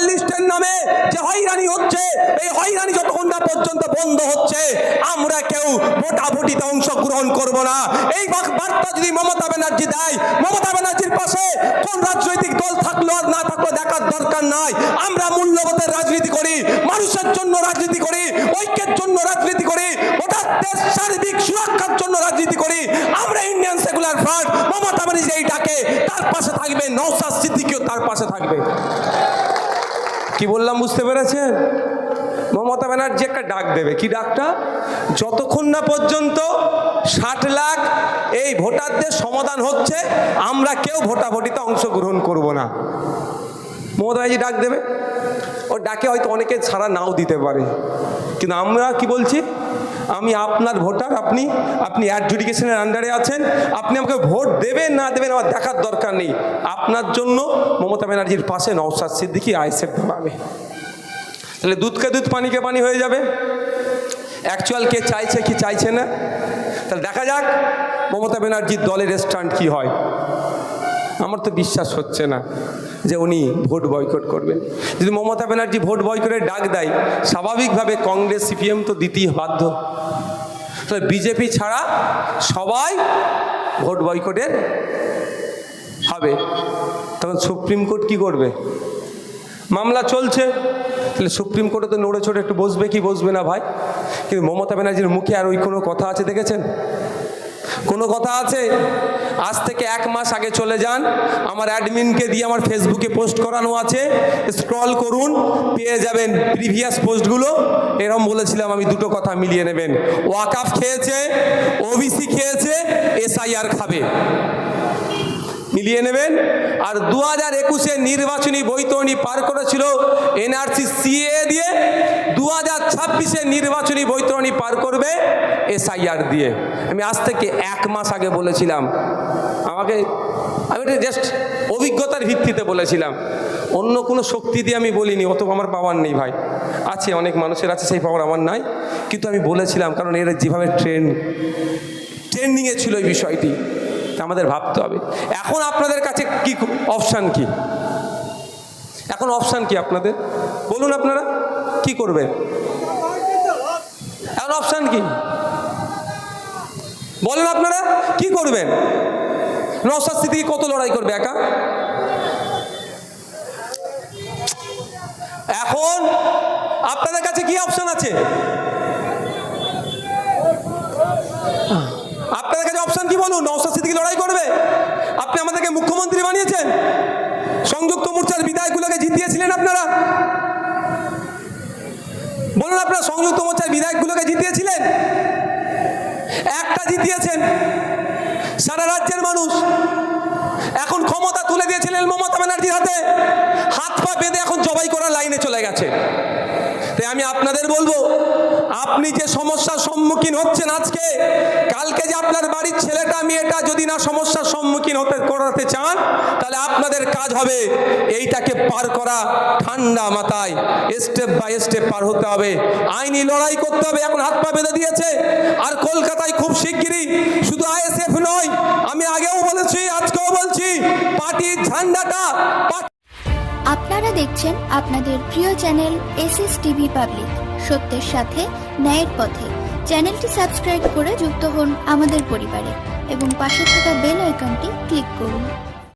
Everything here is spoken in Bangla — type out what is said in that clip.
লিস্টের নামে যে হয়রানি হচ্ছে, এই হয়রানি যতক্ষণ না পর্যন্ত বন্ধ হচ্ছে আমরা কেউ ভোটাভুটিতে অংশগ্রহণ করব না। এই বার্তা যদি মমতা ব্যানার্জি দেয়, মমতা ব্যানার্জির পাশে কোন রাজনৈতিক দল থাকলো আর না থাকলো দেখার দরকার নাই। আমরা মূল্যবোধের রাজনীতি করি, মানুষের জন্য রাজনীতি করি, ঐক্যের জন্য রাজনীতি করি, ওটার দেশ সার্বিক সুরক্ষার জন্য রাজনীতি করি। আমরা Indian secular front, Mamata Banerjee এই ডাকে তার পাশে থাকবে, নওশাদ সিদ্দিকীও তার পাশে থাকবে। কি বললাম বুঝতে পেরেছেন? মমতা ব্যানার্জি একটা ডাক দেবে, কি ডাকটা? যতক্ষণ না পর্যন্ত 60 লাখ এই ভোটারদের সমাধান হচ্ছে আমরা কেউ ভোটাভুটিতে অংশগ্রহণ করব না। মমতা ব্যানার্জি ডাক দেবে, ও ডাকে হয়তো অনেকে ছাড়া নাও দিতে পারে, কিন্তু আমরা কি বলছি, আমি আপনার ভোটার, আপনি অ্যাডজুডিকেশনের আন্ডারে আছেন, আপনি আমাকে ভোট দেবেন না দেবেন আমার দেখার দরকার নেই। আপনার জন্য মমতা ব্যানার্জির পাশে নওশাদ সিদ্দিকী আইএসএফ দাঁড়াবে। তাহলে দুধকে দুধ পানিকে পানি হয়ে যাবে। অ্যাকচুয়াল কে চাইছে কি চাইছে না, তাহলে দেখা যাক মমতা ব্যানার্জির দলের স্ট্যান্ড কি হয়। আমার তো বিশ্বাস হচ্ছে না যে উনি ভোট বয়কট করবেন। যদি মমতা ব্যানার্জি ভোট বয়কটের ডাক দেয়, স্বাভাবিকভাবে কংগ্রেস সিপিএম তো দিতেই বাধ্য। তাহলে বিজেপি ছাড়া সবাই ভোট বয়কটের হবে। তখন সুপ্রিম কোর্ট কি করবে? মামলা চলছে, তাহলে সুপ্রিম কোর্টে তো নড়ে চড়ে একটু বসবে কি বসবে না ভাই। কিন্তু মমতা ব্যানার্জির মুখে আর ওই কোনো কথা আছে দেখেছেন? কোনো কথা আছে? আজ থেকে 1 মাস আগে চলে যান, আমার অ্যাডমিনকে দিয়ে আমার ফেসবুকে পোস্ট করানো আছে, স্ক্রল করুন, পেয়ে যাবেন প্রিভিয়াস পোস্টগুলো। এরকম বলেছিলাম আমি, দুটো কথা মিলিয়ে নেবেন, ওয়াকাফ খেয়েছে, ওবিসি খেয়েছে, এসআইআর খাবে, মিলিয়ে নেবেন। আর 2021-এ নির্বাচনী বৈতরণী পার করেছিল এনআরসি সিএ দিয়ে, 2026-এ নির্বাচনী বৈতরণী পার করবে এসআইআর দিয়ে। আমি আজ থেকে 1 মাস আগে বলেছিলাম, আমি এটা জাস্ট অভিজ্ঞতার ভিত্তিতে বলেছিলাম, অন্য কোনো শক্তি দিয়ে আমি বলিনি, অত আমার পাওয়ার নেই ভাই। আছে, অনেক মানুষের আছে, সেই পাওয়ার আমার নাই, কিন্তু আমি বলেছিলাম কারণ এরা যেভাবে ট্রেন্ডিংয়ে ছিল এই বিষয়টি, আমাদের ভাবতে হবে। এখন আপনাদের কাছে কি অপশান, কি এখন অপশান কি আপনাদের? বলুন আপনারা কি করবেন? এখন অপশান কি বলেন, আপনারা কি করবেন? নওশাদ সিদ্দিকী কত লড়াই করবে একা? এখন আপনাদের কাছে কি অপশান আছে? আপনাদের কাছে অপশন কি বলুন? নওশাদ সিদ্দিকী লড়াই করবে? আপনি আমাদেরকে মুখ্যমন্ত্রী বানিয়েছেন, সংযুক্ত মোর্চার বিধায়কগুলোকে জিতিয়েছিলেন আপনারা, বলুন আপনারা সংযুক্ত মোর্চার বিধায়কগুলোকে জিতিয়েছিলেন? একটা জিতিয়েছেন, সারা রাজ্যের মানুষ এখন ক্ষমতা তুলে দিয়েছিলেন মমতা ব্যানার্জির হাতে, হাত পা বেঁধে এখন জবাই করার লাইনে চলে গেছে। তাই আমি আপনাদের বলবো, আপনি যে সমস্যার সম্মুখীন হচ্ছেন আজকে, কালকে যে আপনার বাড়ির ছেলেটা মেয়েটা যদি না সমস্যার সম্মুখীন করাতে চান, তাহলে আপনাদের কাজ হবে এইটাকে পার করা, ঠান্ডা মাথায় স্টেপ বাই স্টেপ পার হতে হবে, আইনি লড়াই করতে হবে। এখন হাত পা বেঁধে দিয়েছে। আর কলকাতায় খুব শিগগিরই শুধু আইএসএফ নয়, আমি আগেও বলেছি আজকেও বলছি, পার্টির ঝান্ডাটা। আপনারা দেখছেন আপনাদের প্রিয় চ্যানেল SSTV পাবলিক, সত্যের সাথে ন্যায়ের পথে। চ্যানেলটি সাবস্ক্রাইব করে যুক্ত হন আমাদের পরিবারে এবং পাশে থাকা বেল আইকনটি ক্লিক করুন।